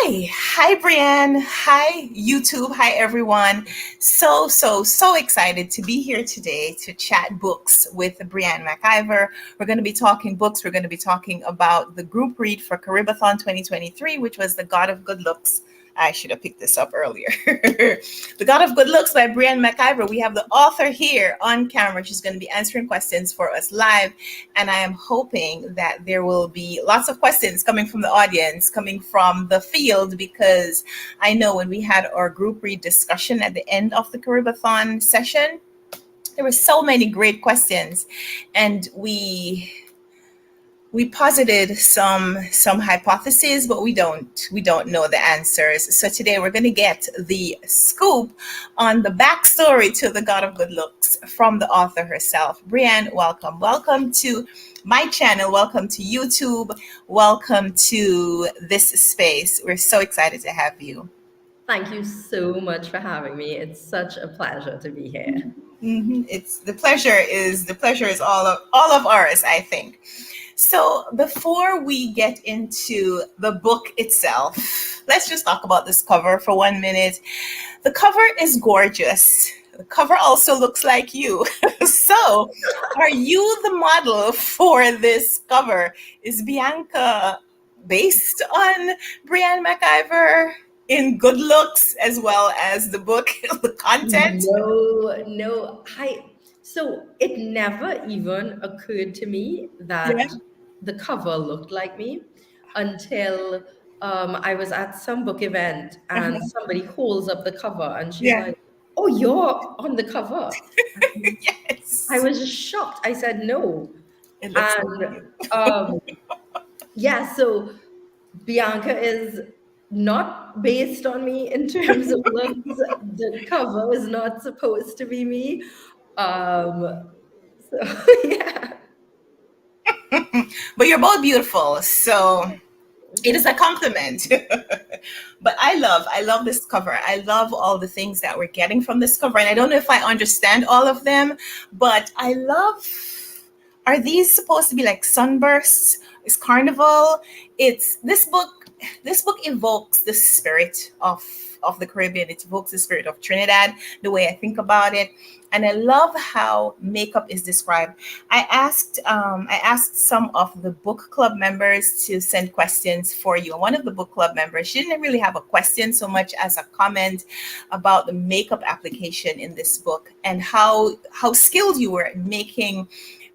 Hi, Breanne. Hi, YouTube. Hi, everyone. So excited to be here today to chat books with Breanne McIvor. We're going to be talking books. We're going to be talking about the group read for Caribathon 2023, which was The God of Good Looks. I should have picked this up earlier. The God of Good Looks by Breanne McIvor. We have the author here on camera. She's going to be answering questions for us live. And I am hoping that there will be lots of questions coming from the audience, coming from the field, because I know when we had our group read discussion at the end of the Caribathon session, there were so many great questions. And we posited some hypotheses, but we don't know the answers. So today we're going to get the scoop on the backstory to the God of Good Looks from the author herself. Breanne, welcome to my channel, welcome to YouTube, welcome to this space. We're so excited to have you. Thank you so much for having me. It's such a pleasure to be here. It's the pleasure is all of ours, I think. So before we get into the book itself, let's just talk about this cover for 1 minute. The cover is gorgeous. The cover also looks like you. So are you the model for this cover? Is Bianca based on Breanne McIvor in good looks as well as the book, the content? No. So it never even occurred to me Yeah. that the cover looked like me until I was at some book event and Uh-huh. somebody holds up the cover and she's Yeah. like, "Oh, you're on the cover." And I Yes. was just shocked. I said no. It looks like And you. um, yeah, so Bianca is not based on me in terms of looks. The cover is not supposed to be me. So yeah. But you're both beautiful. So it is a compliment. But I love this cover. I love all the things that we're getting from this cover. And I don't know if I understand all of them, but I love, are these supposed to be like sunbursts? Is carnival? It's this book evokes the spirit of the Caribbean. It evokes the spirit of Trinidad, the way I think about it. And I love how makeup is described. I asked some of the book club members to send questions for you. One of the book club members, she didn't really have a question so much as a comment about the makeup application in this book and how skilled you were at making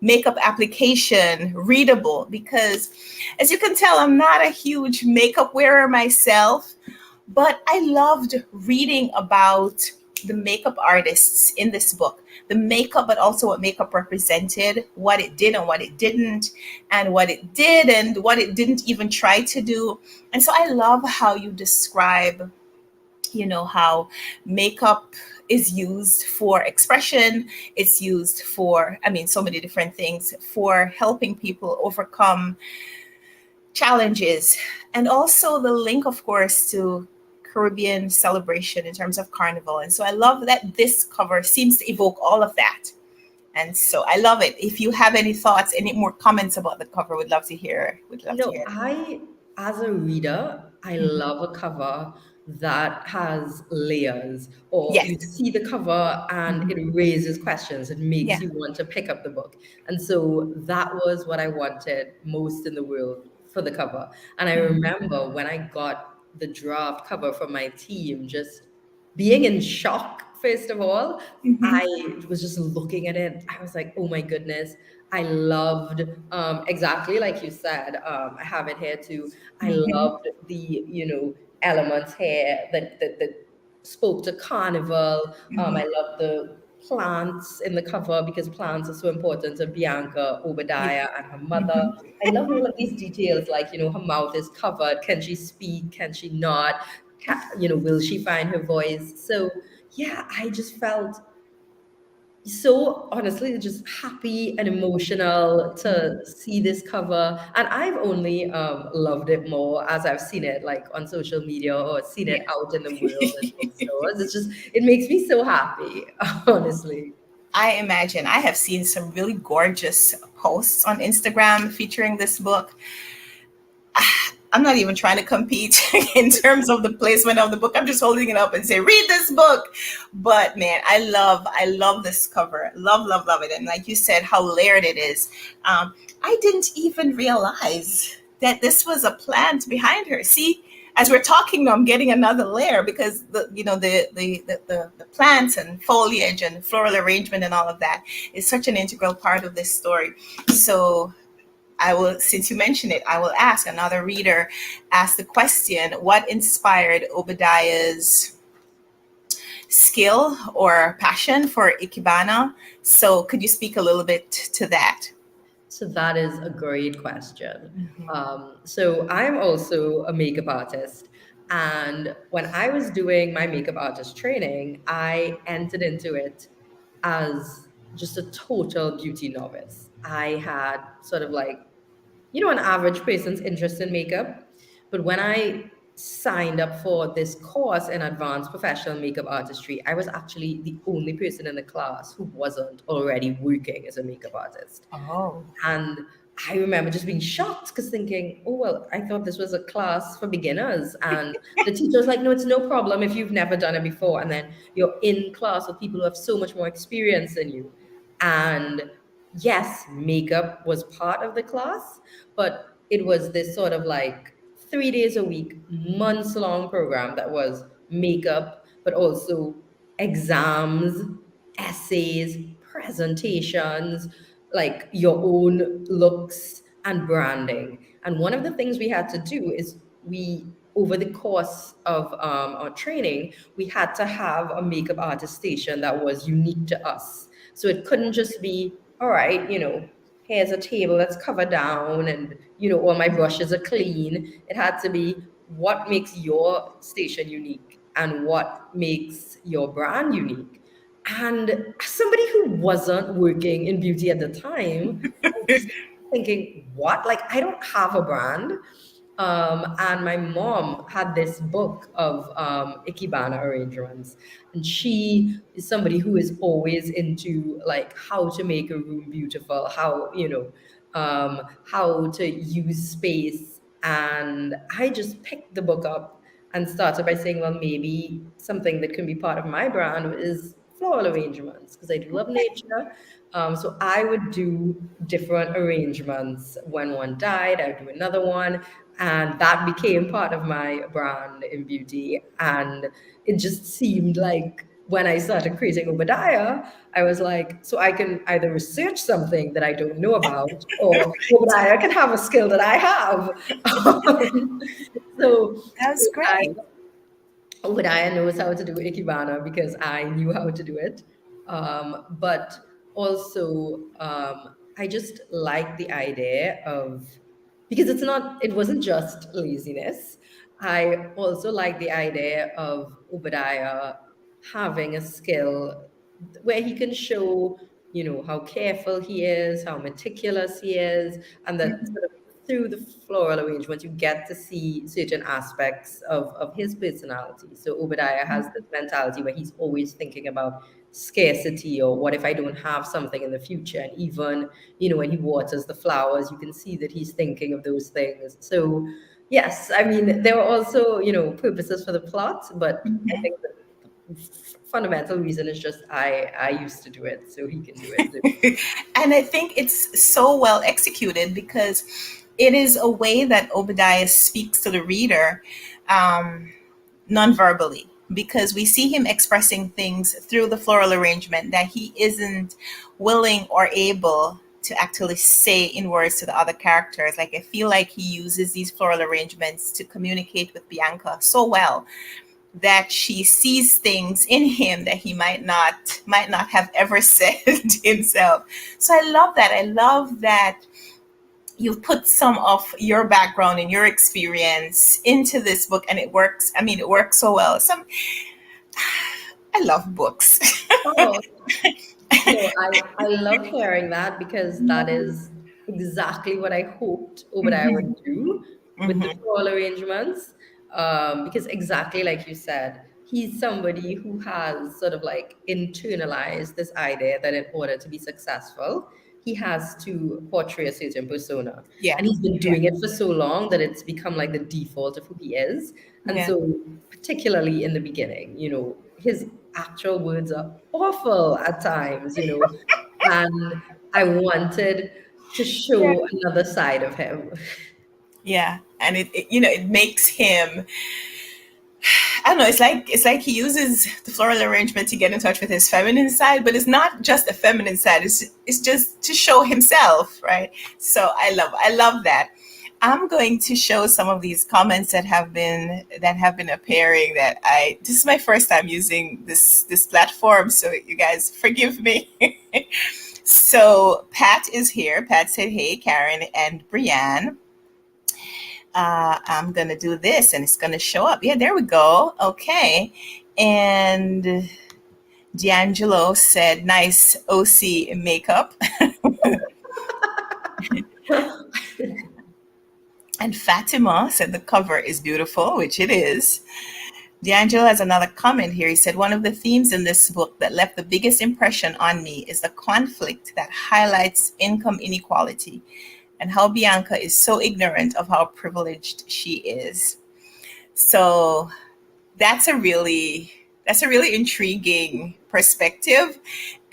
makeup application readable, because as you can tell, I'm not a huge makeup wearer myself, but I loved reading about the makeup artists in this book, the makeup, but also what makeup represented, what it did and what it didn't, and what it did and what it didn't even try to do. And so I love how you describe, how makeup is used for expression. It's used for, so many different things, for helping people overcome challenges. And also the link, of course, to Caribbean celebration in terms of carnival. And so I love that this cover seems to evoke all of that. And so I love it. If you have any thoughts, any more comments about the cover, would love to hear. Would love to No, hear. as a reader, I love a cover that has layers, or you Yes. see the cover and it raises questions. It makes Yeah. you want to pick up the book. And so that was what I wanted most in the world for the cover. And I remember when I got the draft cover from my team, just being in shock, first of all. I was just looking at it. I was like, oh my goodness. I loved, exactly like you said, I have it here too. I loved the, elements here that spoke to carnival. I love the plants in the cover because plants are so important to Bianca, Yeah. Obadiah, and her mother. I love all of these details, like, her mouth is covered. Can she speak? Can she not? Will she find her voice? So, yeah, I just felt so honestly just happy and emotional to see this cover, and I've only loved it more as I've seen it like on social media or seen it Yeah. out in the world in bookstores. It makes me so happy. Honestly. I imagine I have seen some really gorgeous posts on Instagram featuring this book. I'm not even trying to compete in terms of the placement of the book. I'm just holding it up and say, read this book. But man, I love this cover. Love, love, love it. And like you said, how layered it is. I didn't even realize that this was a plant behind her. See, as we're talking now, I'm getting another layer because the plants and foliage and floral arrangement and all of that is such an integral part of this story. So I will, since you mentioned it, I will ask another reader, ask the question, what inspired Obadiah's skill or passion for Ikebana? So could you speak a little bit to that? So that is a great question. Mhm. So I'm also a makeup artist. And when I was doing my makeup artist training, I entered into it as just a total beauty novice. I had sort of like, an average person's interest in makeup. But when I signed up for this course in advanced professional makeup artistry, I was actually the only person in the class who wasn't already working as a makeup artist. Oh. And I remember just being shocked because thinking, oh, well, I thought this was a class for beginners. And the teacher was like, no, it's no problem if you've never done it before. And then you're in class with people who have so much more experience than you. And yes, makeup was part of the class, but it was this sort of like 3 days a week, months long program that was makeup, but also exams, essays, presentations, like your own looks and branding. And one of the things we had to do is over the course of our training, we had to have a makeup artist station that was unique to us. So it couldn't just be, all right, here's a table that's covered down and, all my brushes are clean. It had to be what makes your station unique and what makes your brand unique. And as somebody who wasn't working in beauty at the time, I was thinking, what? Like, I don't have a brand. And my mom had this book of Ikebana arrangements. And she is somebody who is always into like how to make a room beautiful, how to use space. And I just picked the book up and started by saying, well, maybe something that can be part of my brand is floral arrangements because I do love nature. So I would do different arrangements. When one died, I would do another one. And that became part of my brand in beauty. And it just seemed like when I started creating Obadiah, I was like, so I can either research something that I don't know about, or Obadiah can have a skill that I have. So That's great. Obadiah knows how to do Ikebana because I knew how to do it. But also, I just like the idea of, because it wasn't just laziness. I also like the idea of Obadiah having a skill where he can show, how careful he is, how meticulous he is, and that sort of through the floral arrangement, you get to see certain aspects of his personality. So Obadiah has this mentality where he's always thinking about scarcity or what if I don't have something in the future. And even, when he waters the flowers, you can see that he's thinking of those things. So yes, I mean, there were also, purposes for the plot, but I think the fundamental reason is just I used to do it, so he can do it too. And I think it's so well executed because it is a way that Obadiah speaks to the reader um, non-verbally, because we see him expressing things through the floral arrangement that he isn't willing or able to actually say in words to the other characters. Like I feel like he uses these floral arrangements to communicate with Bianca so well that she sees things in him that he might not have ever said himself. So I love that. I love that you've put some of your background and your experience into this book, and it works. I mean, it works so well. I love books. Oh, no, I love hearing that because that is exactly what I hoped Obadiah would do with the Mhm. floral arrangements. Because exactly like you said, he's somebody who has sort of like internalized this idea that in order to be successful, he has to portray a certain persona. Yeah. And he's been Yeah. doing it for so long that it's become like the default of who he is. And Yeah. so, particularly in the beginning, his actual words are awful at times, and I wanted to Yeah. show another side of him. Yeah. And it makes him, I don't know, it's like he uses the floral arrangement to get in touch with his feminine side, but it's not just a feminine side. It's just to show himself, right? So I love that. I'm going to show some of these comments that have been appearing. That I This is my first time using this platform, so you guys forgive me. So Pat is here. Pat said, "Hey, Karen and Brianne. I'm gonna do this and it's gonna show up." Yeah, there we go. Okay. And D'Angelo said, "Nice OC makeup." And Fatima said the cover is beautiful, which it is. D'Angelo has another comment here. He said, "One of the themes in this book that left the biggest impression on me is the conflict that highlights income inequality and how Bianca is so ignorant of how privileged she is." So that's a really intriguing perspective,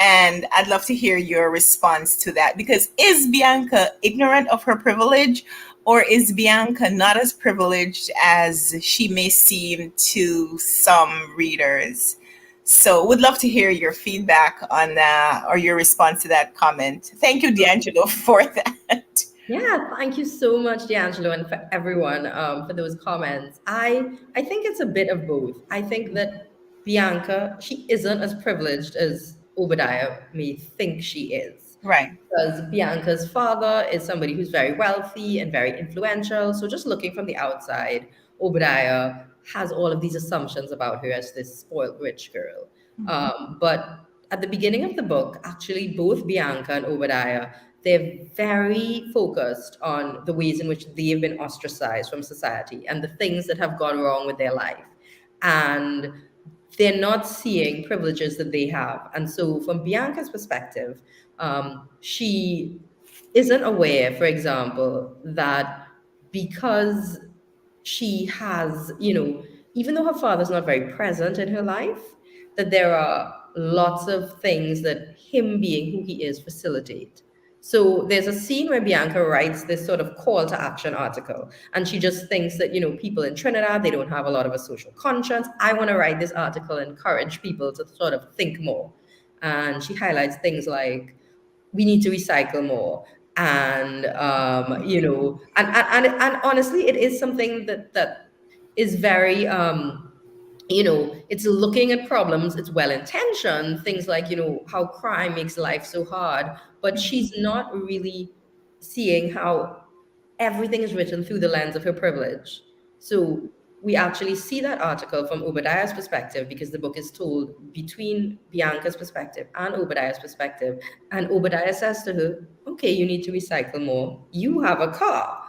and I'd love to hear your response to that, because is Bianca ignorant of her privilege, or is Bianca not as privileged as she may seem to some readers? So would love to hear your feedback on that, or your response to that comment. Thank you, D'Angelo, for that. Yeah, thank you so much, D'Angelo, and for everyone for those comments. I think it's a bit of both. I think that Bianca, she isn't as privileged as Obadiah may think she is. Right. Because Bianca's father is somebody who's very wealthy and very influential. So just looking from the outside, Obadiah has all of these assumptions about her as this spoiled rich girl. But at the beginning of the book, actually, both Bianca and Obadiah, they're very focused on the ways in which they've been ostracized from society and the things that have gone wrong with their life. And they're not seeing privileges that they have. And so, from Bianca's perspective, she isn't aware, for example, that because she has, even though her father's not very present in her life, that there are lots of things that him being who he is facilitate. So there's a scene where Bianca writes this sort of call to action article, and she just thinks that, people in Trinidad, they don't have a lot of a social conscience. I want to write this article and encourage people to sort of think more. And she highlights things like, we need to recycle more, and and honestly, it is something that is very it's looking at problems, it's well intentioned, things like, how crime makes life so hard, but she's not really seeing how everything is written through the lens of her privilege. So we actually see that article from Obadiah's perspective, because the book is told between Bianca's perspective and Obadiah's perspective. And Obadiah says to her, "Okay, you need to recycle more. You have a car."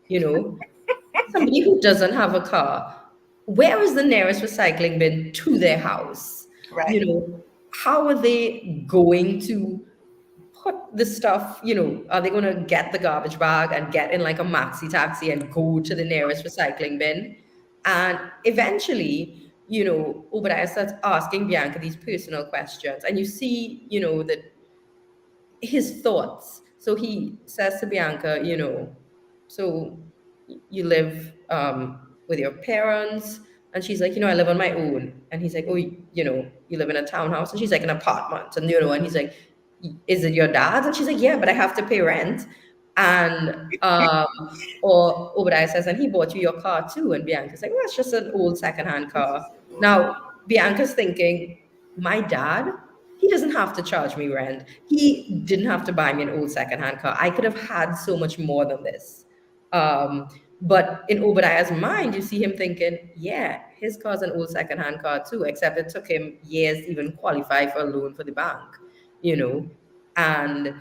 You know, somebody who doesn't have a car, where is the nearest recycling bin to their house? Right. You know, how are they going to put the stuff, are they going to get the garbage bag and get in like a maxi taxi and go to the nearest recycling bin? And eventually, Obadiah starts asking Bianca these personal questions. And you see, that his thoughts. So he says to Bianca, so you live with your parents? And she's like, I live on my own. And he's like, oh, you live in a townhouse? And she's like, an apartment. And, and he's like, is it your dad's? And she's like, yeah, but I have to pay rent. And, or Obadiah says, and he bought you your car too. And Bianca's like, well, it's just an old secondhand car. Now, Bianca's thinking, my dad, he doesn't have to charge me rent. He didn't have to buy me an old secondhand car. I could have had so much more than this. But in Obadiah's mind, you see him thinking, yeah, his car's an old secondhand car too, except it took him years to even qualify for a loan for the bank, you know. And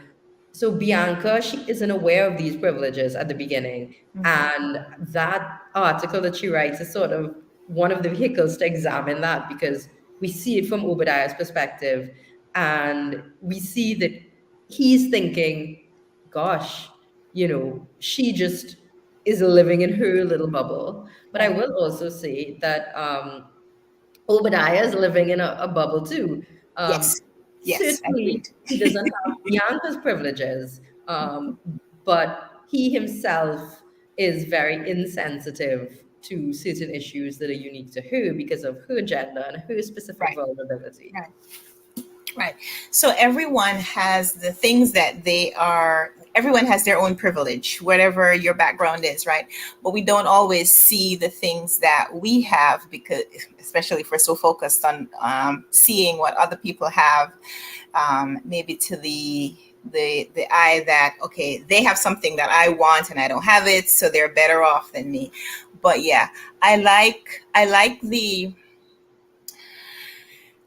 so Bianca, she isn't aware of these privileges at the beginning. And that article that she writes is sort of one of the vehicles to examine that, because we see it from Obadiah's perspective. And we see that he's thinking, gosh, she just is living in her little bubble. But I Right. will also say that Obadiah is living in a bubble too. Um, Yes. Yes. Certainly, Agreed. he doesn't have Bianca's privileges, but he himself is very insensitive to certain issues that are unique to her because of her gender and her specific Right. vulnerability. Right. Right. So everyone has the things that they are, everyone has their own privilege, whatever your background is, right? But we don't always see the things that we have because, especially if we're so focused on seeing what other people have, maybe to the eye that, okay, they have something that I want and I don't have it, so they're better off than me. But yeah, I like the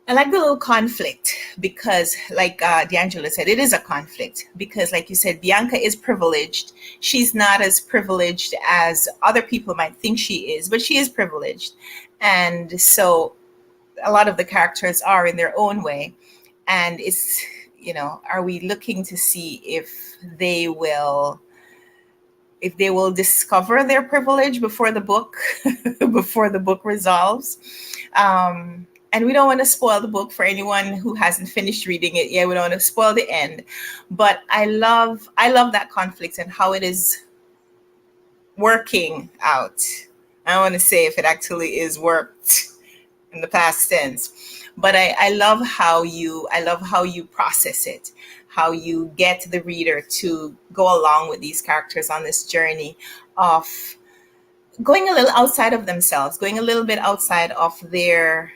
little conflict because, like D'Angelo said, it is a conflict because, like you said, Bianca is privileged. She's not as privileged as other people might think she is, but she is privileged. And so a lot of the characters are in their own way. And are we looking to see they will if they will discover their privilege before the book before the book resolves. And we don't want to spoil the book for anyone who hasn't finished reading it yet. We don't want to spoil the end, but I love that conflict and how it is working out. I don't want to say if it actually is worked in the past tense, but I love how you process it, how you get the reader to go along with these characters on this journey of going a little outside of themselves, going a little bit outside of their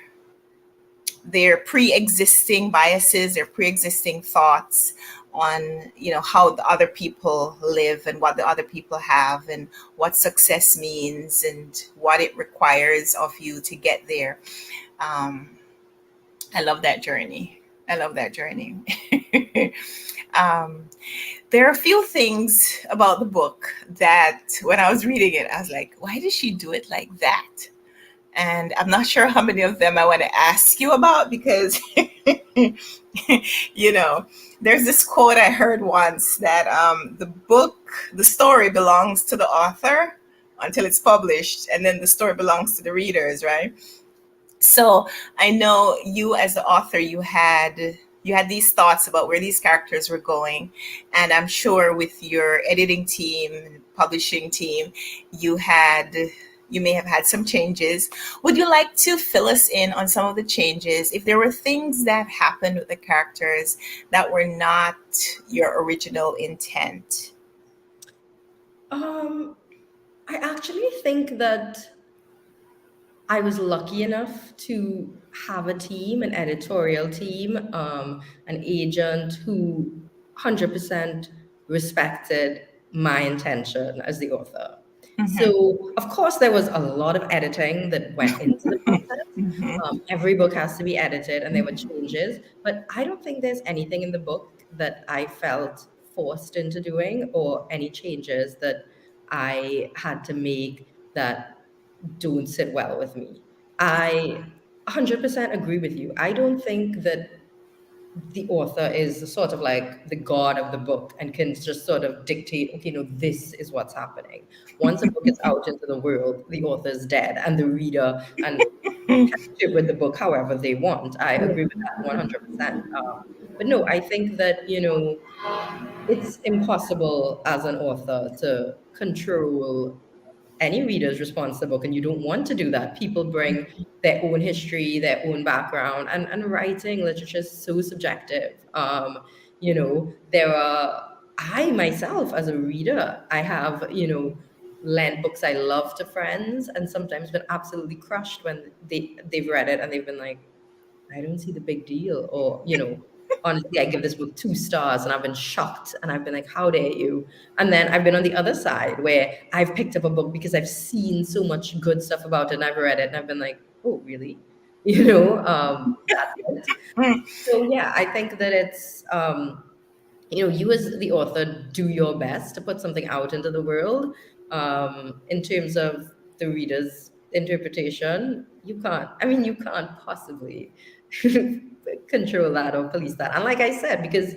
pre-existing biases, their pre-existing thoughts on how the other people live and what the other people have and what success means and what it requires of you to get there. um, I love that journey. I love that journey. um, there are a few things about the book that when I was reading it, I was like, why did she do it like that? And I'm not sure how many of them I want to ask you about because, you know, there's this quote I heard once that the story belongs to the author until it's published, and then the story belongs to the readers, right? So I know you as the author, you had these thoughts about where these characters were going, and I'm sure with your editing team, publishing team, you had you may have had some changes. Would you like to fill us in on some of the changes? If there were things that happened with the characters that were not your original intent? Um, I actually think that I was lucky enough to have a team, an editorial team, an agent who 100% respected my intention as the author. Hmm. So, of course, there was a lot of editing that went into the process. Hmm. Every book has to be edited, and there were changes. But I don't think there's anything in the book that I felt forced into doing, or any changes that I had to make that don't sit well with me. I 100% agree with you. I don't think that the author is sort of like the god of the book and can just sort of dictate, okay, no, this is what's happening. Once a book is out into the world, the author is dead, and the reader and can ship with the book however they want. I agree with that 100%. But no, I think that, it's impossible as an author to control any reader's response to the book, and you don't want to do that. People bring their own history, their own background, and writing literature is so subjective. There are, I myself as a reader, I have, lent books I love to friends, and sometimes been absolutely crushed when they've read it and they've been like, I don't see the big deal. Or, honestly, I give this book 2 stars and I've been shocked and I've been like, how dare you? And then I've been on the other side where I've picked up a book because I've seen so much good stuff about it and I've read it and I've been like, oh, really? That's it. So yeah, I think that it's, you as the author do your best to put something out into the world. In terms of the reader's interpretation, you can't possibly control that or police that. And like I said, because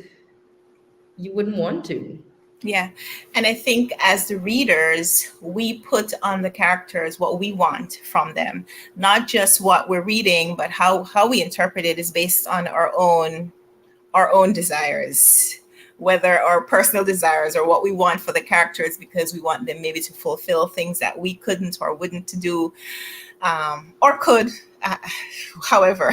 you wouldn't want to. Yeah. And I think as the readers, we put on the characters what we want from them, not just what we're reading, but how we interpret it is based on our own desires, whether our personal desires or what we want for the characters, because we want them maybe to fulfill things that we couldn't or wouldn't to do, or could, uh, however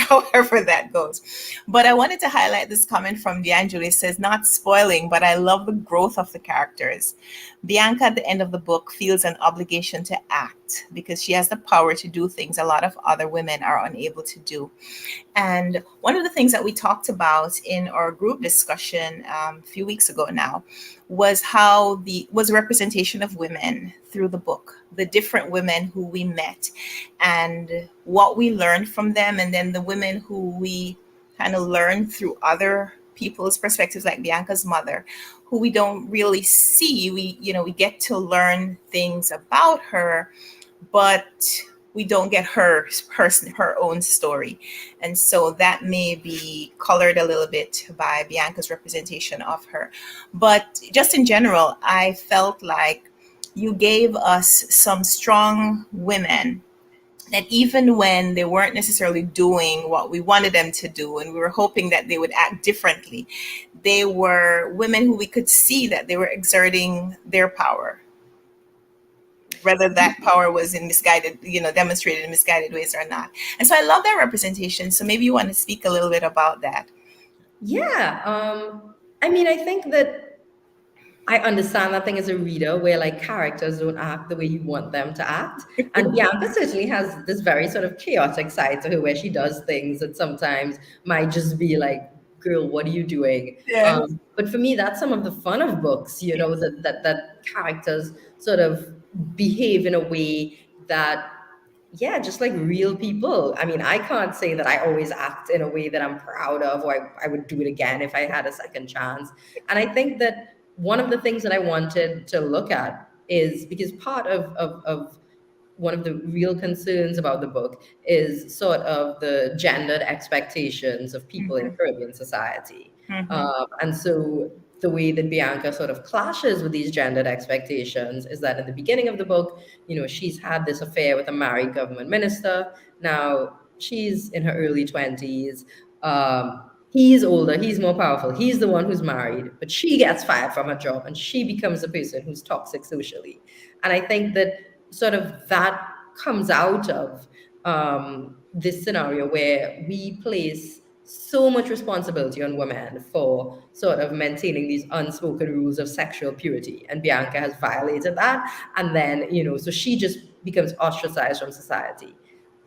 that goes. But I wanted to highlight this comment from D'Angelo. It says, not spoiling, but I love the growth of the characters. Bianca at the end of the book feels an obligation to act because she has the power to do things a lot of other women are unable to do. And one of the things that we talked about in our group discussion, a few weeks ago now, was how the was representation of women through the book, the different women who we met, and what we learned from them, and then the women who we kind of learned through other people's perspectives, like Bianca's mother, who we don't really see. We get to learn things about her, but we don't get her own story. And so that may be colored a little bit by Bianca's representation of her. But just in general, I felt like you gave us some strong women that even when they weren't necessarily doing what we wanted them to do and we were hoping that they would act differently, they were women who we could see that they were exerting their power, whether that power was in misguided, demonstrated in misguided ways or not. And so I love that representation. So maybe you want to speak a little bit about that. Yeah. I mean, I think that I understand that thing as a reader where like characters don't act the way you want them to act. And Bianca certainly has this very sort of chaotic side to her where she does things that sometimes might just be like, girl, what are you doing? Yes. But for me, that's some of the fun of books, Yes. that characters sort of behave in a way that, yeah, just like real people. I mean, I can't say that I always act in a way that I'm proud of, or I would do it again if I had a second chance. And I think that one of the things that I wanted to look at is because part of one of the real concerns about the book is sort of the gendered expectations of people in Mm-hmm. Caribbean society. Mm-hmm. And so the way that Bianca sort of clashes with these gendered expectations is that in the beginning of the book, she's had this affair with a married government minister. Now she's in her early 20s. He's older, he's more powerful, he's the one who's married, but she gets fired from her job and she becomes the person who's toxic socially. And I think that sort of that comes out of this scenario where we place so much responsibility on women for sort of maintaining these unspoken rules of sexual purity. And Bianca has violated that. And then, so she just becomes ostracized from society.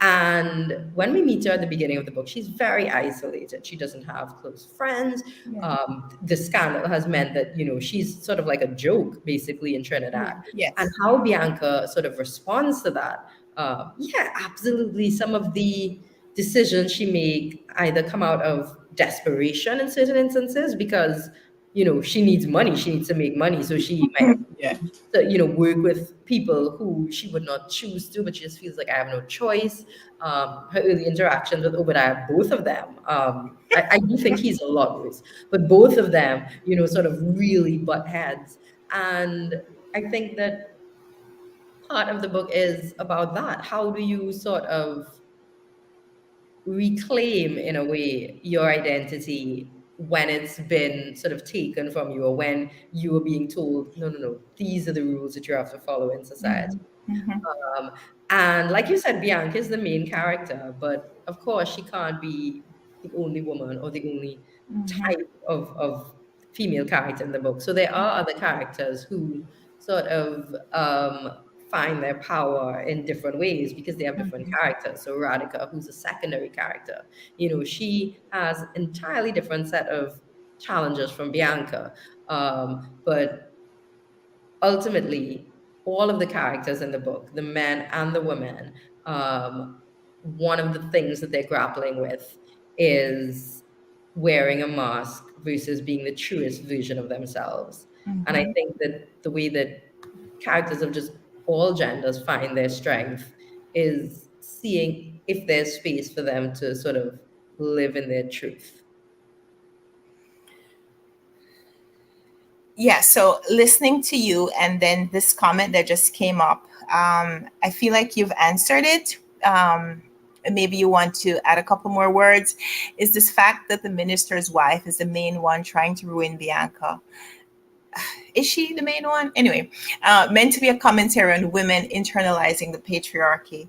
And when we meet her at the beginning of the book, she's very isolated. She doesn't have close friends. Yeah. The scandal has meant that, she's sort of like a joke, basically, in Trinidad. Yeah. And Yes. how Bianca sort of responds to that, yeah, absolutely. Some of the decisions she make either come out of desperation in certain instances because, she needs money. She needs to make money. So she might Yeah. to work with people who she would not choose to, but she just feels like I have no choice. Her early interactions with Obadiah, both of them, I do think he's a lot worse, but both of them, sort of really butt heads. And I think that part of the book is about that. How do you sort of reclaim in a way your identity when it's been sort of taken from you, or when you are being told, no, no, no, these are the rules that you have to follow in society. Mm-hmm. um, and like you said, Bianca is the main character, but of course she can't be the only woman or the only Mm-hmm. type of female character in the book. So there are other characters who sort of find their power in different ways because they have different characters. So Radhika, who's a secondary character, she has entirely different set of challenges from Bianca. But ultimately, all of the characters in the book, the men and the women, one of the things that they're grappling with is wearing a mask versus being the truest version of themselves. And I Mm-hmm. think that the way that characters of just all genders find their strength is seeing if there's space for them to sort of live in their truth. Yeah, so listening to you and then this comment that just came up, I feel like you've answered it. And maybe you want to add a couple more words. Is this fact that the minister's wife is the main one trying to ruin Bianca? Is she the main one? Anyway, meant to be a commentary on women internalizing the patriarchy.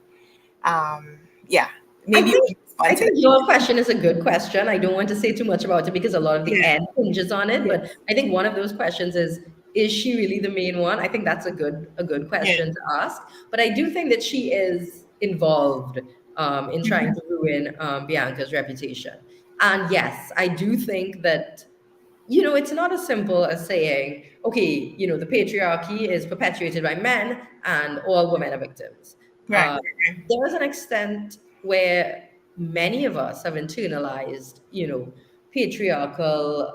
Yeah, I maybe you think want to respond I to that. think your question is a good question. I don't want to say too much about it because a lot of the Yeah, end hinges on it. yeah, But I think one of those questions is she really the main one? I think that's a good yeah. question to ask. But I do think that she is involved in trying to ruin Bianca's reputation. And yes, I do think that it's not as simple as saying, okay, the patriarchy is perpetuated by men and all women are victims. Right. Uh, there's an extent where many of us have internalized, patriarchal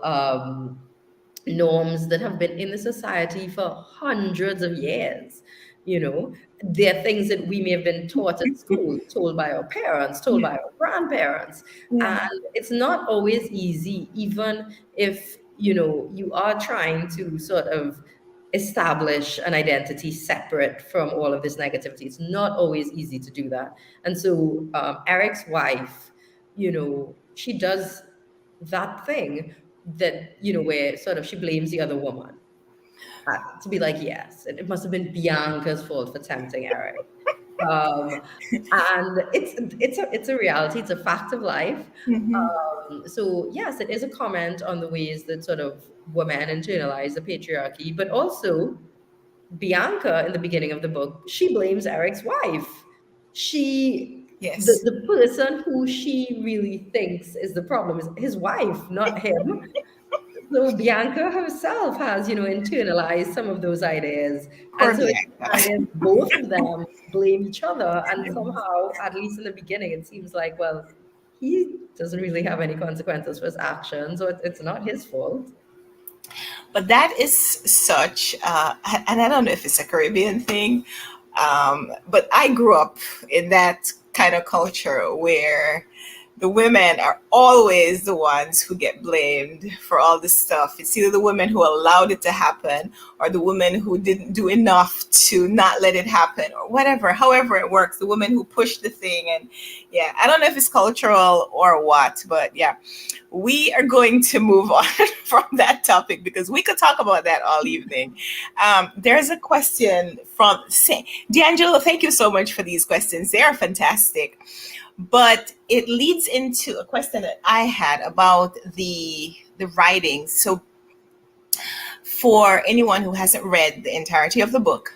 norms that have been in the society for hundreds of years. They're things that we may have been taught at school, told by our parents, told Yeah, by our grandparents. yeah. And it's not always easy, even if, you are trying to sort of establish an identity separate from all of this negativity. It's not always easy to do that. And so Eric's wife, she does that thing that where sort of she blames the other woman, to be like, yes, it must have been Bianca's fault for tempting Eric. um and it's a reality, it's a fact of life. Hmm. So yes, it is a comment on the ways that sort of women internalize the patriarchy, but also Bianca in the beginning of the book, she blames Eric's wife. She the, Yes. the person who she really thinks is the problem is his wife, not him. So Bianca herself has, internalized some of those ideas. Poor And so it's Bianca. kind of both of them blame each other. And somehow, at least in the beginning, it seems like, well, he doesn't really have any consequences for his actions, so it's not his fault. But that is such, and I don't know if it's a Caribbean thing, but I grew up in that kind of culture where the women are always the ones who get blamed for all this stuff. It's either the women who allowed it to happen or the women who didn't do enough to not let it happen or whatever, however it works, the women who pushed the thing. And yeah, I don't know if it's cultural or what, but yeah, we are going to move on from that topic because we could talk about that all evening. There's a question from D'Angelo. Thank you so much for these questions. They are fantastic. But it leads into a question that I had about the writing. So for anyone who hasn't read the entirety of the book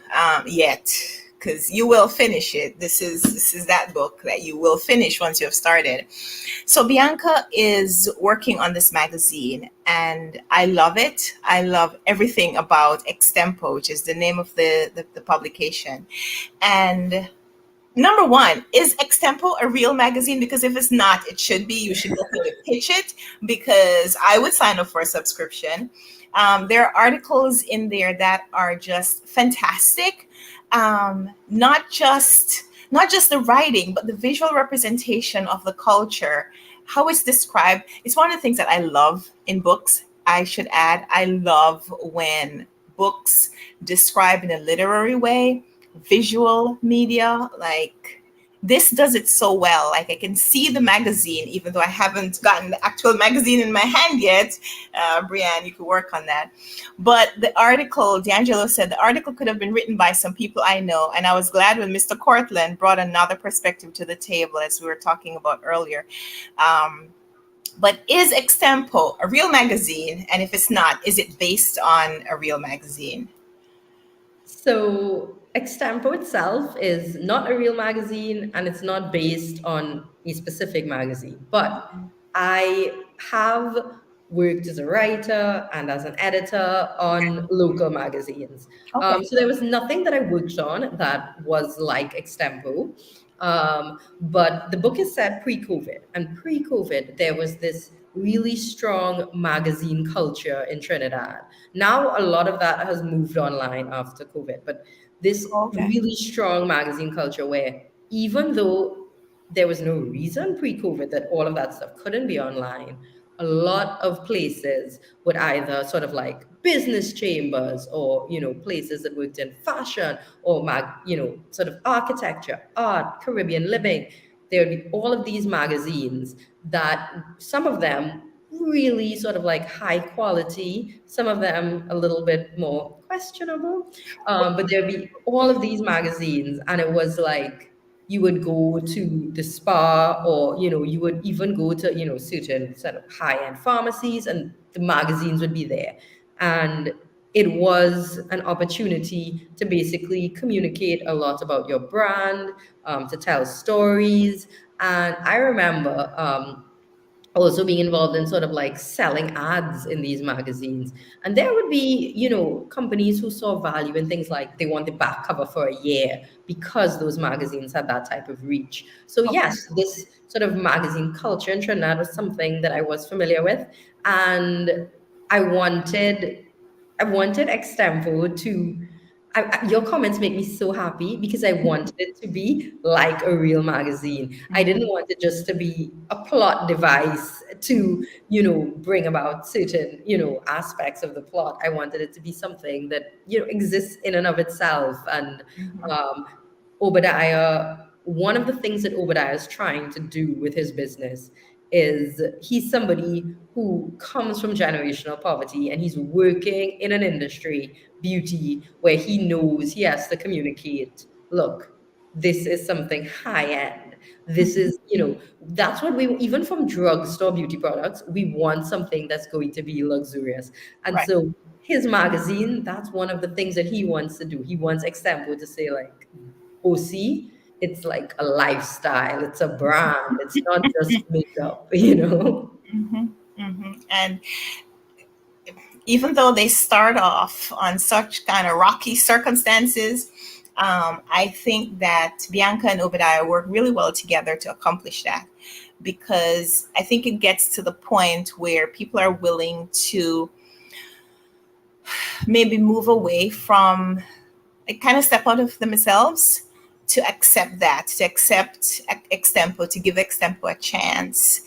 yet, because you will finish it. This is that book that you will finish once you have started. So Bianca is working on this magazine, and I love it. I love everything about Extempo, which is the name of the publication. And number one, is Extempo a real magazine? Because if it's not, it should be. You should definitely pitch it because I would sign up for a subscription. There are articles in there that are just fantastic. Not just the writing, but the visual representation of the culture, how it's described. It's one of the things that I love in books. I should add, I love when books describe in a literary way visual media. Like this does it so well. Like I can see the magazine even though I haven't gotten the actual magazine in my hand yet. Breanne, you could work on that. But the article, D'Angelo said, the article could have been written by some people I know, and I was glad when Mr. Cortland brought another perspective to the table, as we were talking about earlier. um, but is Extempo a real magazine? And if it's not, is it based on a real magazine? So, Extempo itself is not a real magazine and it's not based on a specific magazine. But I have worked as a writer and as an editor on local magazines. Okay. So, there was nothing that I worked on that was like Extempo. But the book is set pre COVID. And pre COVID, there was this really strong magazine culture in Trinidad. Now, a lot of that has moved online after COVID, but this Okay. really strong magazine culture where even though there was no reason pre COVID that all of that stuff couldn't be online, a lot of places would either sort of like business chambers, or places that worked in fashion, or sort of architecture, art, Caribbean living. There would be all of these magazines that, some of them really sort of like high quality, some of them a little bit more questionable, but there'd be all of these magazines, and it was like you would go to the spa, or you would even go to certain sort of high-end pharmacies, and the magazines would be there. And it was an opportunity to basically communicate a lot about your brand, to tell stories. And I remember also being involved in sort of like selling ads in these magazines. And there would be, companies who saw value in things like they want the back cover for a year because those magazines had that type of reach. So Okay. yes, this sort of magazine culture in Trinidad was something that I was familiar with. And I wanted I wanted Extempo to. Your comments make me so happy because I wanted it to be like a real magazine. I didn't Mhm. want it just to be a plot device to, bring about certain, aspects of the plot. I wanted it to be something that, exists in and of itself. And Mhm. um, Obadiah, one of the things that Obadiah is trying to do with his business is he's somebody who comes from generational poverty, and he's working in an industry, beauty, where he knows he has to communicate, look, this is something high end. This Mhm. is, that's what we, even from drugstore beauty products, we want something that's going to be luxurious. And Right. so his magazine, that's one of the things that he wants to do. He wants Example to say, like, OC, it's like a lifestyle, it's a brand, it's not just makeup, Mhm. Mhm. And even though they start off on such kind of rocky circumstances, I think that Bianca and Obadiah work really well together to accomplish that, because I think it gets to the point where people are willing to maybe move away from, like, kind of step out of themselves to accept that, to accept Extempo, to give Extempo a chance,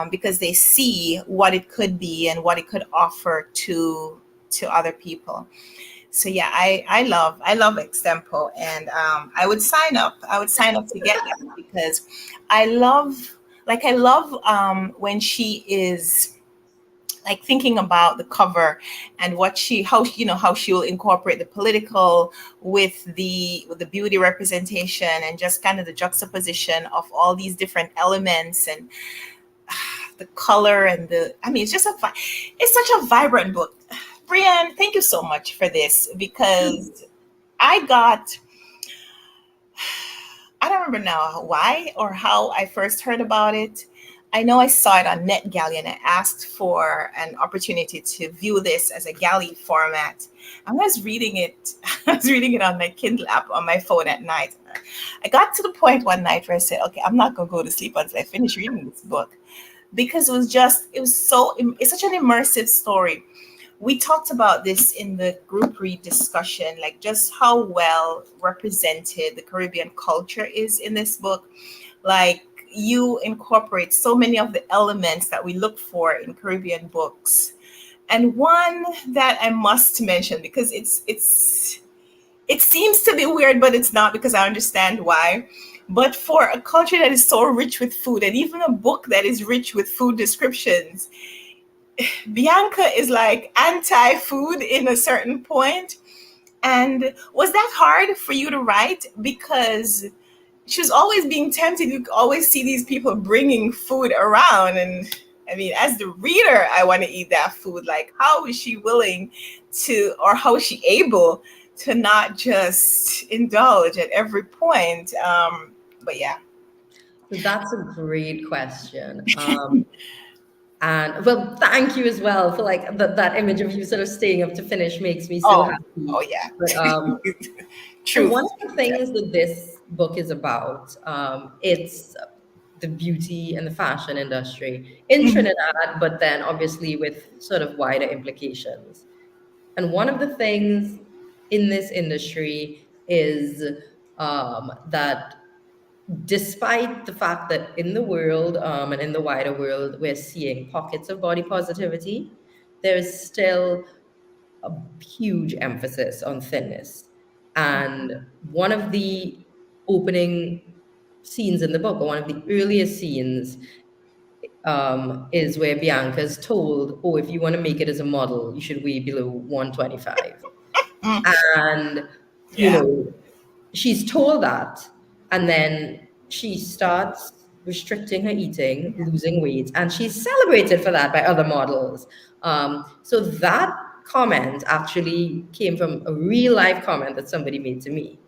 because they see what it could be and what it could offer to other people. So yeah, I love Extempo, and I would sign up. I would sign up to get that, because I love, I love when she is like thinking about the cover, and what she how how she will incorporate the political with the beauty representation, and just kind of the juxtaposition of all these different elements, and the color, and the, I mean, it's such a vibrant book. Brienne, thank you so much for this, because I got, I don't remember now why or how I first heard about it. I know I saw it on NetGalley, and I asked for an opportunity to view this as a galley format. I was reading it, I was reading it on my Kindle app on my phone at night. I got to the point one night where I said, okay, I'm not going to go to sleep until I finish reading this book, because it was so, it's such an immersive story. We talked about this in the group read discussion, like just how well represented the Caribbean culture is in this book. Like, you incorporate so many of the elements that we look for in Caribbean books. And one that I must mention, because it seems to be weird, but it's not, because I understand why. But for a culture that is so rich with food, and even a book that is rich with food descriptions, Bianca is like anti-food in a certain point. And was that hard for you to write? Because she was always being tempted. You always see these people bringing food around. And I mean, as the reader, I want to eat that food. Like, how is she willing to, or how is she able to not just indulge at every point? But yeah. So that's a great question. And well, thank you as well for like that image of you sort of staying up to finish makes me so Oh, happy. oh yeah. But so one Truth. of the things that this book is about, it's the beauty and the fashion industry in Mhm. Trinidad, but then obviously with sort of wider implications. And one of the things in this industry is that despite the fact that in the world, and in the wider world, we're seeing pockets of body positivity, there is still a huge emphasis on thinness. And one of the opening scenes in the book, or one of the earliest scenes, is where Bianca's told, "Oh, if you want to make it as a model, you should weigh below 125." And, you Yeah. know, she's told that, and then she starts restricting her eating, losing weight, and she's celebrated for that by other models. So that comment actually came from a real life comment that somebody made to me.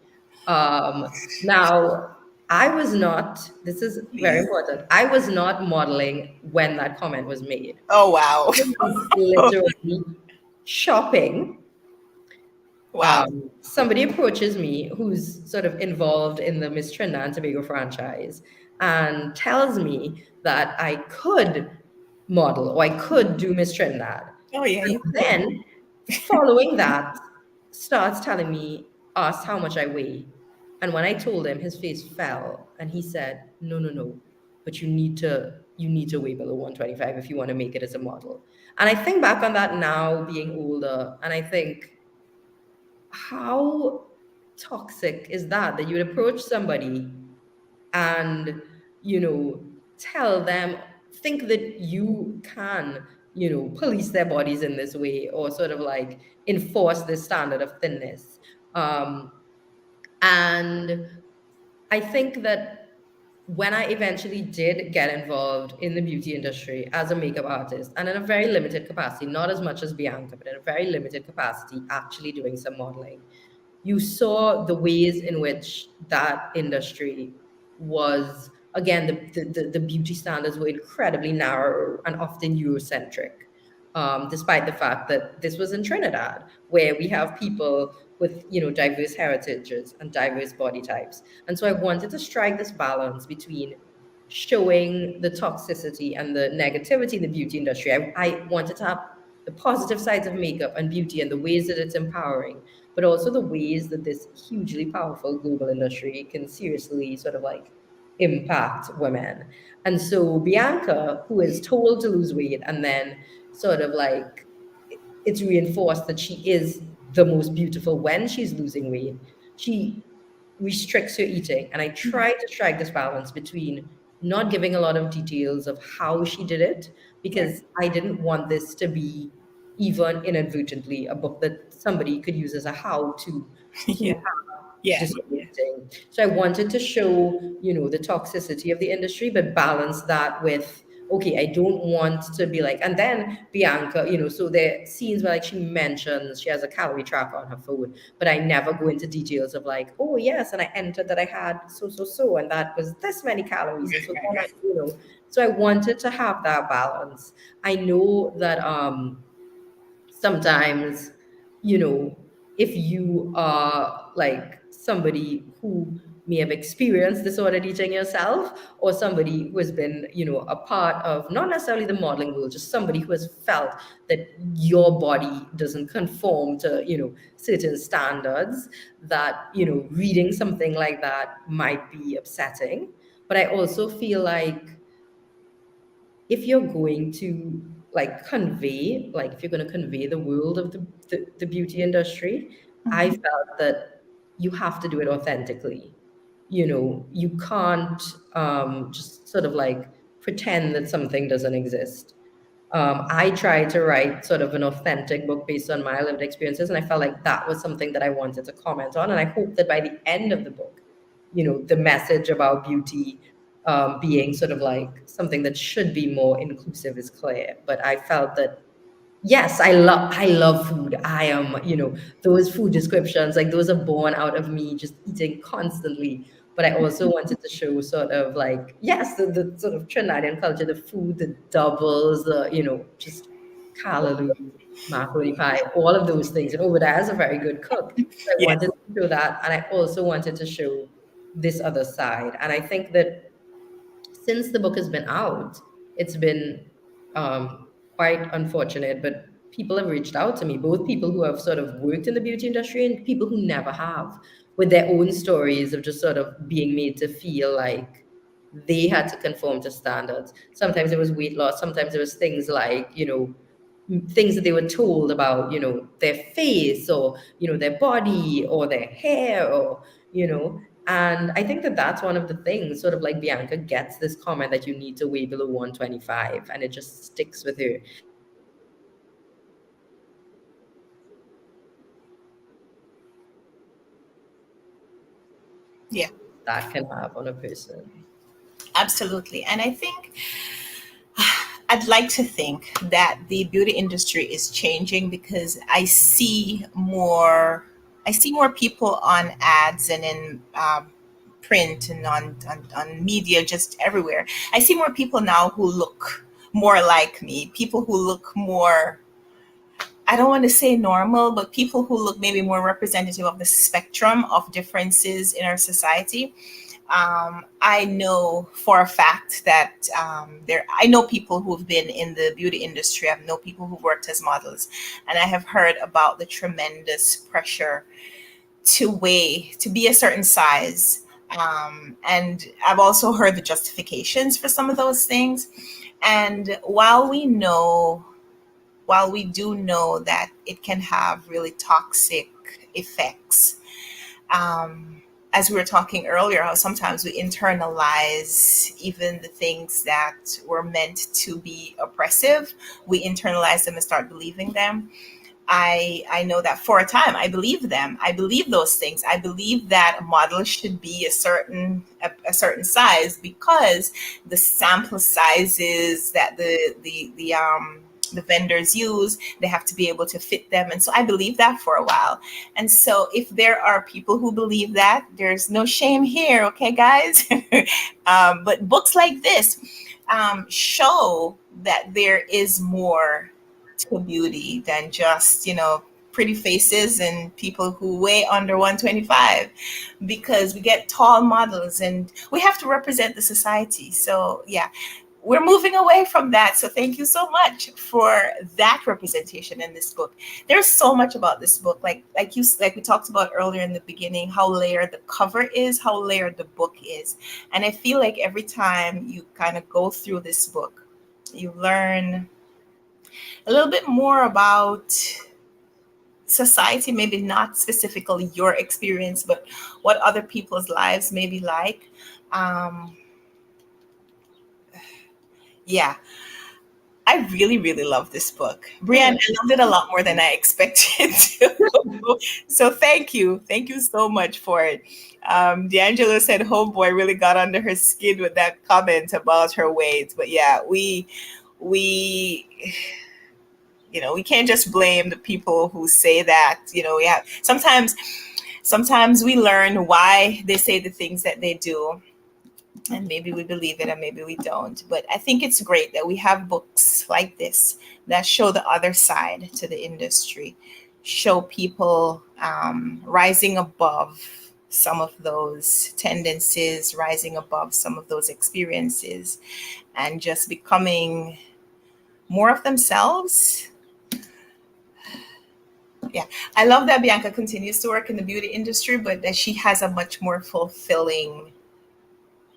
Now, I was not, this is very Please. important, I was not modeling when that comment was made. Oh, wow. I was literally shopping. Wow. Somebody approaches me who's sort of involved in the Miss Trinidad and Tobago franchise and tells me that I could model or I could do Miss Trinidad. Oh, yeah, And you could. then following that, starts telling me, asked how much I weigh. And when I told him, his face fell and he said, "No, no, no, but you need to weigh below 125 if you want to make it as a model." And I think back on that now, being older, and I think, how toxic is that you would approach somebody and, tell them, think that you can, police their bodies in this way, or sort of like enforce this standard of thinness. Um, and I think that when I eventually did get involved in the beauty industry as a makeup artist, and in a very limited capacity, not as much as Bianca, but in a very limited capacity, actually doing some modeling, you saw the ways in which that industry was, again, the beauty standards were incredibly narrow and often Eurocentric, despite the fact that this was in Trinidad, where we have people with, diverse heritages and diverse body types. And so I wanted to strike this balance between showing the toxicity and the negativity in the beauty industry. I wanted to have the positive sides of makeup and beauty and the ways that it's empowering, but also the ways that this hugely powerful global industry can seriously sort of like impact women. And so Bianca, who is told to lose weight, and then sort of like it's reinforced that she is the most beautiful when she's losing weight, she restricts her eating. And I try to strike this balance between not giving a lot of details of how she did it, Right. because I didn't want this to be, even inadvertently, a book that somebody could use as a how to Yeah. Yeah. disorganizing. So I wanted to show, the toxicity of the industry, but balance that with, okay, I don't want to be like, and then Bianca, so there are scenes where like she mentions she has a calorie tracker on her phone, but I never go into details of like, oh yes, and I entered that I had so, and that was this many calories. And Right, so right, then right. so I wanted to have that balance. I know that sometimes, you know, if you are like somebody who may have experienced disordered eating yourself, or somebody who has been, a part of not necessarily the modeling world, just somebody who has felt that your body doesn't conform to, certain standards, that, reading something like that might be upsetting. But I also feel like if you're going to like if you're going to convey the world of the beauty industry, I felt that you have to do it authentically. You can't just sort of like pretend that something doesn't exist. I tried to write sort of an authentic book based on my lived experiences, and I felt like that was something that I wanted to comment on. And I hope that by the end of the book, the message about beauty being sort of like something that should be more inclusive is clear. But I felt that, yes, I love food. I am, those food descriptions, like those are born out of me just eating constantly. But I also wanted to show sort of like, yes, the sort of Trinidadian culture, the food, the doubles, just callaloo, macaroni pie, all of those things. And Obadiah is a very good cook. So I wanted Yes. to show that. And I also wanted to show this other side. And I think that since the book has been out, it's been quite unfortunate, but people have reached out to me, both people who have sort of worked in the beauty industry and people who never have, with their own stories of just sort of being made to feel like they had to conform to standards. Sometimes it was weight loss, sometimes it was things like, things that they were told about, their face, or, their body or their hair, or, and I think that that's one of the things, sort of like Bianca gets this comment that you need to weigh below 125, and it just sticks with her. And I think that that's one of the biggest Yeah, that can have on a person. absolutely. And I think I'd like to think that the beauty industry is changing because I see more people on ads and in print and on media just everywhere. I see more people now who look more like me, people who look more, I don't want to say normal, but people who look maybe more representative of the spectrum of differences in our society. I know for a fact that I know people who've been in the beauty industry. I know people who've worked as models, and I have heard about the tremendous pressure to be a certain size. And I've also heard the justifications for some of those things. And while we do know that it can have really toxic effects, um, as we were talking earlier, how sometimes we internalize even the things that were meant to be oppressive, we internalize them and start believing them. I know that for a time I believed them. I believe those things. I believe that a model should be a certain size because the sample sizes that the vendors use, they have to be able to fit them. And so I believed that for a while. And so if there are people who believe that, there's no shame here, okay, guys? But books like this show that there is more to beauty than just, pretty faces and people who weigh under 125, because we get tall models and we have to represent the society. So yeah, we're moving away from that. So thank you so much for that representation in this book. There's so much about this book, like we talked about earlier in the beginning, how layered the cover is, how layered the book is. And I feel like every time you kind of go through this book, you learn a little bit more about society, maybe not specifically your experience, but what other people's lives may be like. Um, yeah, I really, really love this book. Brianne, Oh, I loved it a lot more than I expected to. So thank you. Thank you so much for it. D'Angelo said homeboy really got under her skin with that comment about her weight. But yeah, we we can't just blame the people who say that. Yeah, sometimes we learn why they say the things that they do, and maybe we believe it and maybe we don't. But I think it's great that we have books like this that show the other side to the industry, show people rising above some of those tendencies, rising above some of those experiences, and just becoming more of themselves. Yeah, I love that Bianca continues to work in the beauty industry, but that she has a much more fulfilling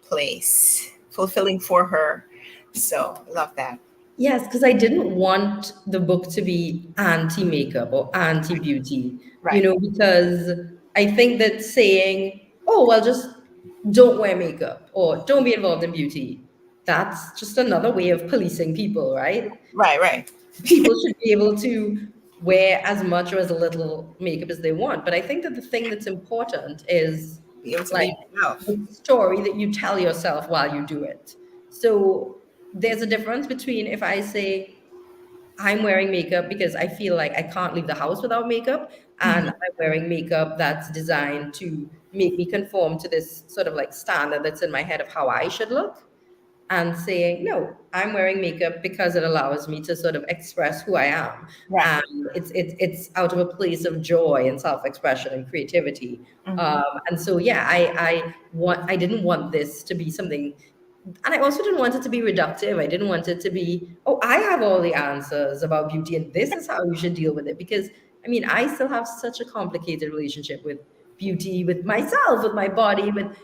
place, fulfilling for her. So love that. yes, because I didn't want the book to be anti makeup or anti beauty, Right. because I think that saying, oh, well, just don't wear makeup or don't be involved in beauty, that's just another way of policing people, right? Right. Right. People should be able to wear as much or as little makeup as they want. But I think that the thing that's important is Be able to like be yourself. the story that you tell yourself while you do it. So there's a difference between if I say, I'm wearing makeup because I feel like I can't leave the house without makeup, and Mhm. I'm wearing makeup that's designed to make me conform to this sort of like standard that's in my head of how I should look, and saying, no, I'm wearing makeup because it allows me to sort of express who I am. Right. And it's out of a place of joy and self-expression and creativity. Mhm. And so yeah, I didn't want this to be something, and I also didn't want it to be reductive. I didn't want it to be, oh, I have all the answers about beauty and this is how you should deal with it. Because I mean, I still have such a complicated relationship with beauty with myself, with my body, with,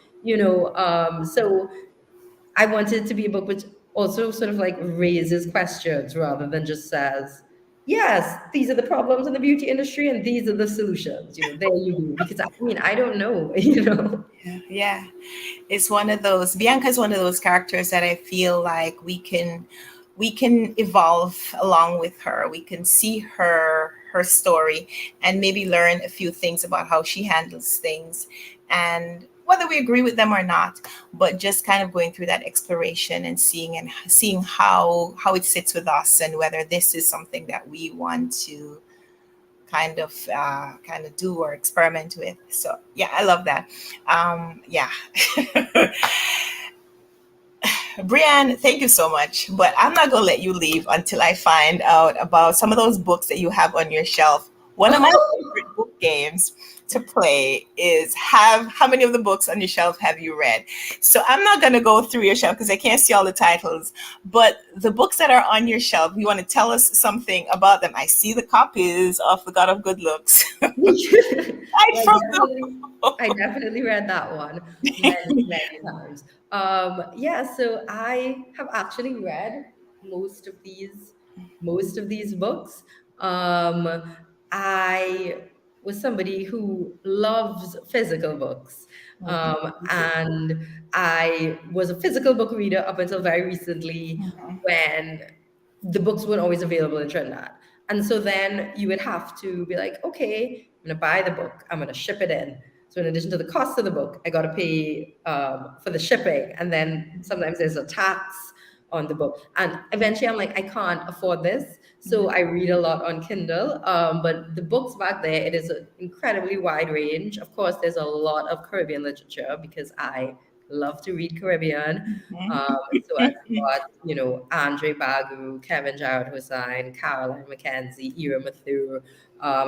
so I wanted it to be a book which also sort of like raises questions rather than just says, yes, these are the problems in the beauty industry and these are the solutions. There you go. Because I mean, I don't know, Yeah, yeah. It's one of those. Bianca's one of those characters that I feel like we can evolve along with her. We can see her story and maybe learn a few things about how she handles things, and whether we agree with them or not, but just kind of going through that exploration and seeing how it sits with us, and whether this is something that we want to kind of do or experiment with. So yeah, I love that. Yeah. Brianne, thank you so much. But I'm not going to let you leave until I find out about some of those books that you have on your shelf. One of my favorite book games to play is have how many of the books on your shelf have you read? So I'm not going to go through your shelf because I can't see all the titles, but the books that are on your shelf, you want to tell us something about them. I see the copies of The God of Good Looks. Right Well, from I definitely read that one many, the many times. Yeah, so I have actually read most of these, most of these books. I was somebody who loves physical books. And I was a physical book reader up until very recently when the books weren't always available in Trinidad. And so then you would have to be like, okay, I'm going to buy the book, I'm going to ship it in. So in addition to the cost of the book, I got to pay for the shipping. And then sometimes there's a tax on the book. And eventually I'm like, I can't afford this. So I read a lot on Kindle. But the books back there, it is an incredibly wide range. Of course, there's a lot of Caribbean literature because I love to read Caribbean. So I've got, Andre Bagu, Kevin Jarrett Hussain, Caroline Mackenzie, Ira Mathur,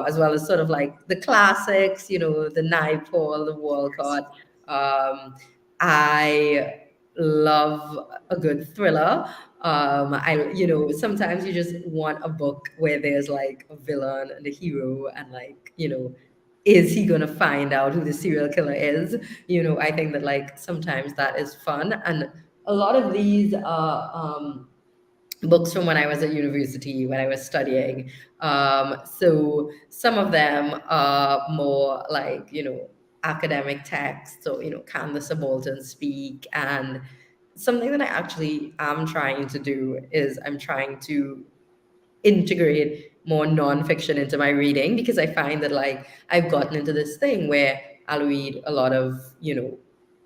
as well as sort of like the classics, the Naipaul, the Walcott. Um, I love a good thriller. Sometimes you just want a book where there's like a villain and a hero, and like, is he gonna find out who the serial killer is? I think that like sometimes that is fun, and a lot of these are books from when I was at university, when I was studying. So some of them are more like, academic texts, or, can the subaltern speak? And something that I actually am trying to do is I'm trying to integrate more nonfiction into my reading, because I find that like I've gotten into this thing where I'll read a lot of,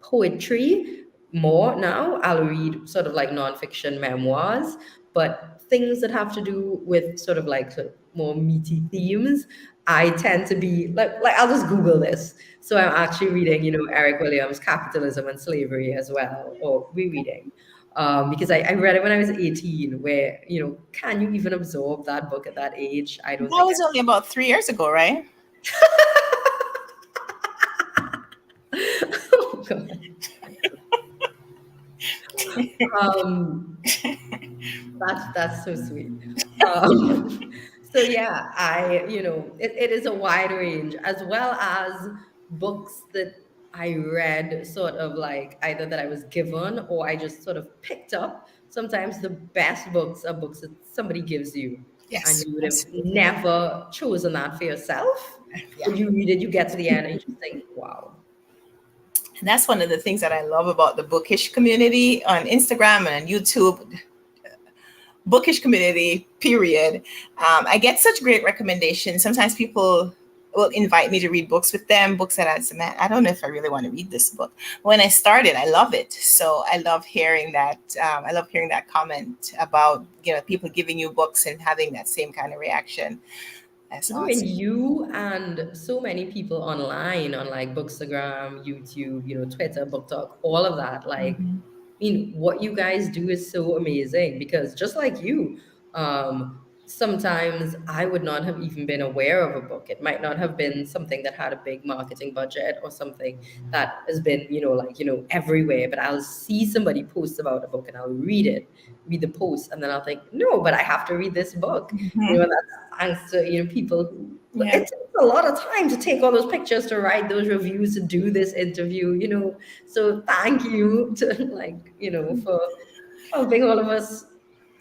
poetry more now. I'll read sort of like nonfiction memoirs, but things that have to do with sort of more meaty themes. I tend to be like I'll just Google this. So I'm actually reading, Eric Williams' Capitalism and Slavery as well, or rereading. Because I read it when I was 18, where, can you even absorb that book at that age? I don't That think was only about 3 years ago, right? oh God. Um, that's so sweet. So yeah, it is a wide range, as well as books that I read sort of like either that I was given or I just sort of picked up. Sometimes the best books are books that somebody gives you, and Yes, you would have absolutely. never chosen that for yourself. Yeah. But you read it, you get to the end, and you just think, wow. And that's one of the things that I love about the bookish community on Instagram and on YouTube. Bookish community, period. I get such great recommendations. Sometimes people will invite me to read books with them, books that I said, man, I don't know if I really want to read this book. When I started, I love it. So I love hearing that. I love hearing that comment about, people giving you books and having that same kind of reaction. That's And awesome. you and so many people online on like Bookstagram, YouTube, Twitter, Book Talk, all of that. Like, Mhm. what you guys do is so amazing, because just like you, sometimes I would not have even been aware of a book. It might not have been something that had a big marketing budget or something that has been, everywhere, but I'll see somebody post about a book and I'll read it, read the post, and then I'll think, no, but I have to read this book. Mhm. That's thanks to, people who, Yeah. it's a lot of time to take all those pictures, to write those reviews, to do this interview, So thank you to like, for helping all of us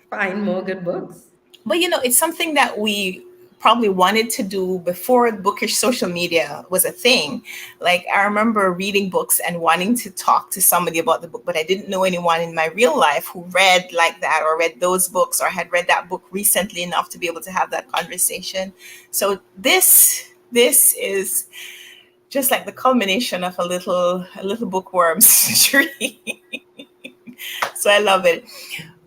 find more good books. But it's something that we probably wanted to do before bookish social media was a thing. Like, I remember reading books and wanting to talk to somebody about the book, but I didn't know anyone in my real life who read like that, or read those books, or had read that book recently enough to be able to have that conversation. So this is just like the culmination of a little bookworm's tree. So I love it.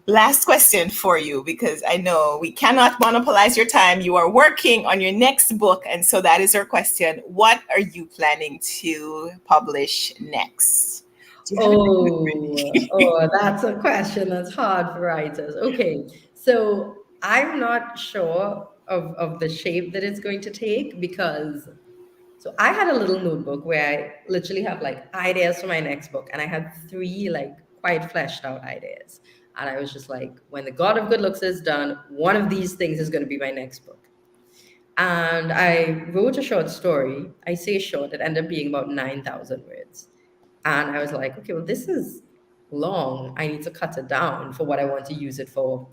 Last question for you, because I know we cannot monopolize your time. You are working on your next book. And so that is our question. What are you planning to publish next? Do you have it? That's a question that's hard for writers. Okay, so I'm not sure of the shape that it's going to take, because so I had a little notebook where I literally have like ideas for my next book, and I had three like quite fleshed out ideas. And I was just like, when The God of Good Looks is done, one of these things is going to be my next book. And I wrote a short story. I say short, it ended up being about 9,000 words. And I was like, okay, well, this is long. I need to cut it down for what I want to use it for.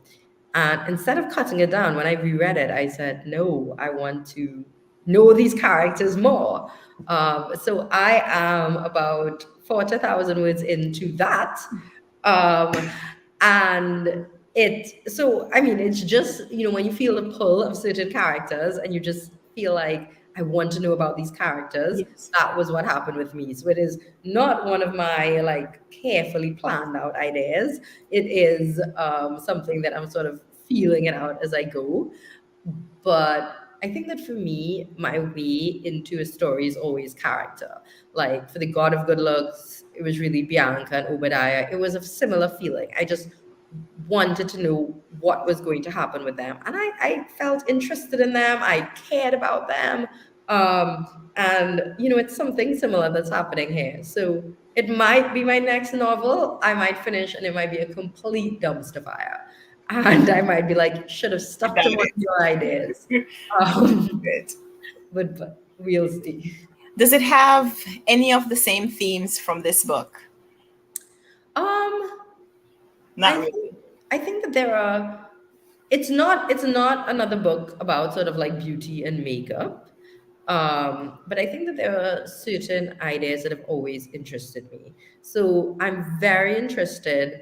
And instead of cutting it down, when I reread it, I said, no, I want to know these characters more. So I am about 40,000 words into that. Um, and I mean, it's just, when you feel the pull of certain characters and you just feel like, I want to know about these characters. Yes. That was what happened with me. So it is not one of my like carefully planned out ideas. It is something that I'm sort of feeling it out as I go. But I think that for me, my way into a story is always character. Like for The God of Good Looks, it was really Bianca and Obadiah. It was a similar feeling. I just wanted to know what was going to happen with them. And I felt interested in them. I cared about them. And it's something similar that's happening here. So it might be my next novel. I might finish and it might be a complete dumpster fire. And I might be like, should have stuck to About one of your ideas. it. Um, Good. but we'll see. Does it have any of the same themes from this book? Um, Not I think really. I think that there are. It's not another book about sort of like beauty and makeup. But I think that there are certain ideas that have always interested me. So I'm very interested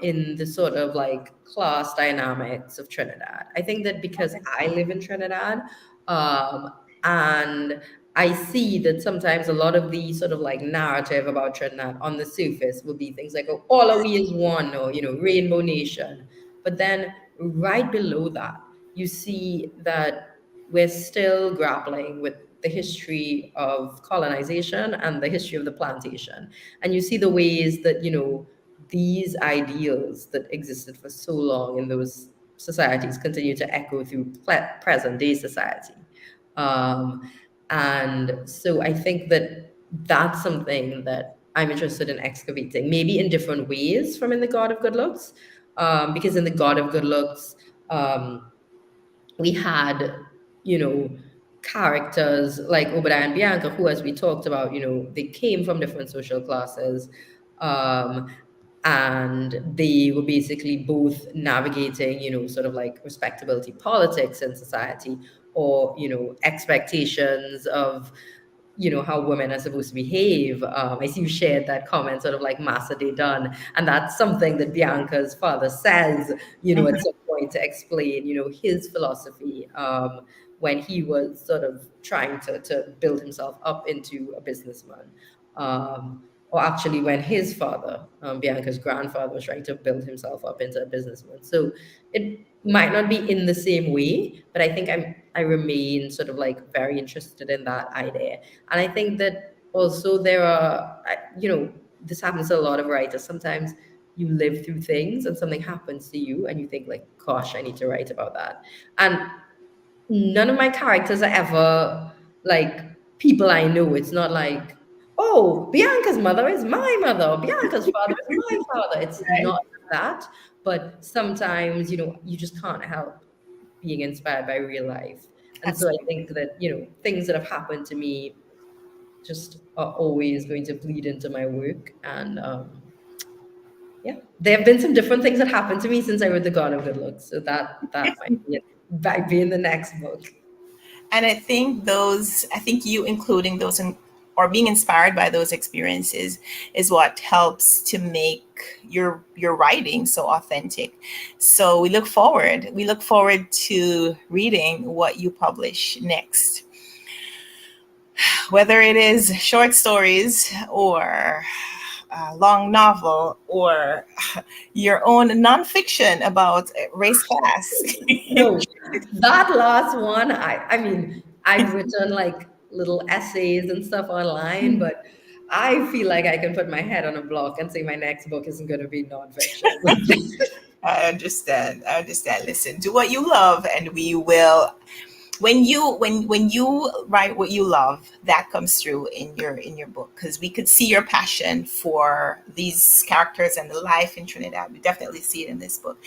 in the sort of like class dynamics of Trinidad. I think that because Okay. I live in Trinidad, um, and I see that sometimes a lot of the sort of like narrative about Trinidad on the surface will be things like, oh, all are we is one, or, Rainbow Nation. But then right below that, you see that we're still grappling with the history of colonization and the history of the plantation. And you see the ways that, these ideals that existed for so long in those societies continue to echo through present day society. Um, and so I think that that's something that I'm interested in excavating, maybe in different ways from in The God of Good Looks. Because in The God of Good Looks, we had, you know, characters like Obadiah and Bianca, who, as we talked about, they came from different social classes. Um, and they were basically both navigating, sort of like respectability politics in society, or, expectations of, how women are supposed to behave. I see you shared that comment, sort of like Massa de Done, and that's something that Bianca's father says, at some point to explain, his philosophy when he was sort of trying to build himself up into a businessman. Or actually, when his father, Bianca's grandfather, was trying to build himself up into a businessman. So it might not be in the same way, but I think I remain sort of like very interested in that idea. And I think that also there are, this happens to a lot of writers. Sometimes you live through things and something happens to you and you think like, gosh, I need to write about that. And none of my characters are ever like people I know. It's not like, oh, Bianca's mother is my mother, or Bianca's father is my father. It's Right? not that. But sometimes, you just can't help being inspired by real life. And so I Absolutely. think that, things that have happened to me just are always going to bleed into my work. And yeah, there have been some different things that happened to me since I wrote The God of Good Looks. So that might be in the next book. And I think you including those in, or being inspired by those experiences is what helps to make your writing so authentic. So we look forward to reading what you publish next, whether it is short stories or a long novel or your own nonfiction about race class. No, that last one, I mean, I've written like little essays and stuff online, but I feel like I can put my head on a block and say my next book isn't going to be nonfiction. I understand. I understand. Listen, do what you love, and we will. When you write what you love, that comes through in your book, because we could see your passion for these characters and the life in Trinidad. We definitely see it in this book.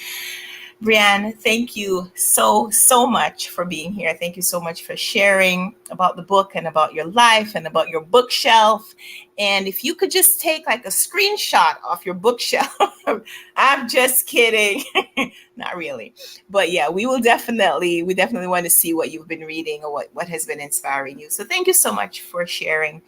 Breanne, thank you so much for being here. Thank you so much for sharing about the book and about your life and about your bookshelf. And if you could just take like a screenshot off your bookshelf. I'm just kidding. Not really. But yeah, we definitely want to see what you've been reading or what has been inspiring you. So thank you so much for sharing.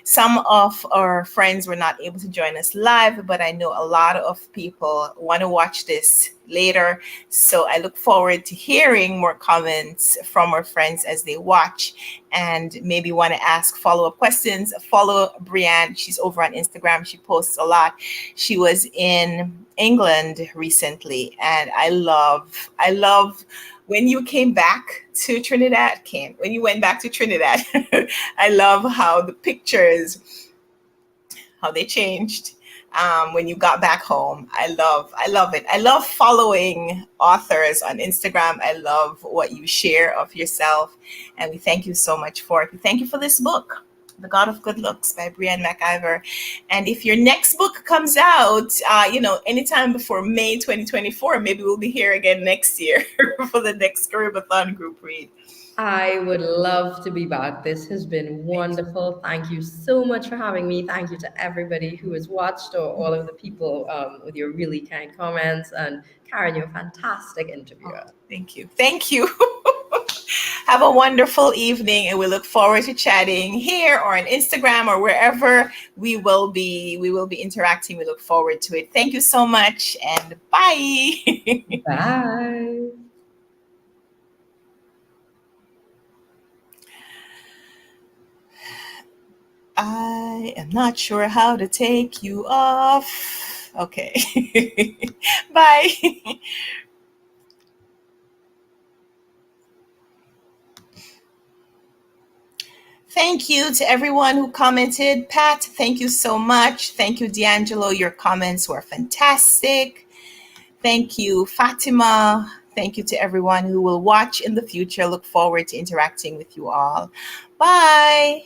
Some of our friends were not able to join us live, but I know a lot of people want to watch this later. So I look forward to hearing more comments from our friends as they watch and maybe want to ask follow-up questions. Follow Breanne. She's over on Instagram. She posts a lot. She was in England recently, and I love when you came back to Trinidad, Ken, when you went back to Trinidad. I love how the pictures, how they changed when you got back home. I love it. I love following authors on Instagram. I love what you share of yourself, and we thank you so much for it. We thank you for this book, The God of Good Looks by Breanne McIvor. And if your next book comes out, anytime before May 2024, maybe we'll be here again next year for the next Caribathon group read. I would love to be back. This has been Thank you. wonderful. Thank you so much for having me. Thank you to everybody who has watched, or all of the people with your really kind comments. And Karen, you're a fantastic Oh, interviewer. thank you. Thank you. Have a wonderful evening, and we look forward to chatting here or on Instagram or wherever we will be interacting. We look forward to it. Thank you so much, and bye. Bye. I am not sure how to take you off. Okay. Bye. Thank you to everyone who commented. Pat, thank you so much. Thank you, D'Angelo. Your comments were fantastic. Thank you, Fatima. Thank you to everyone who will watch in the future. Look forward to interacting with you all. Bye.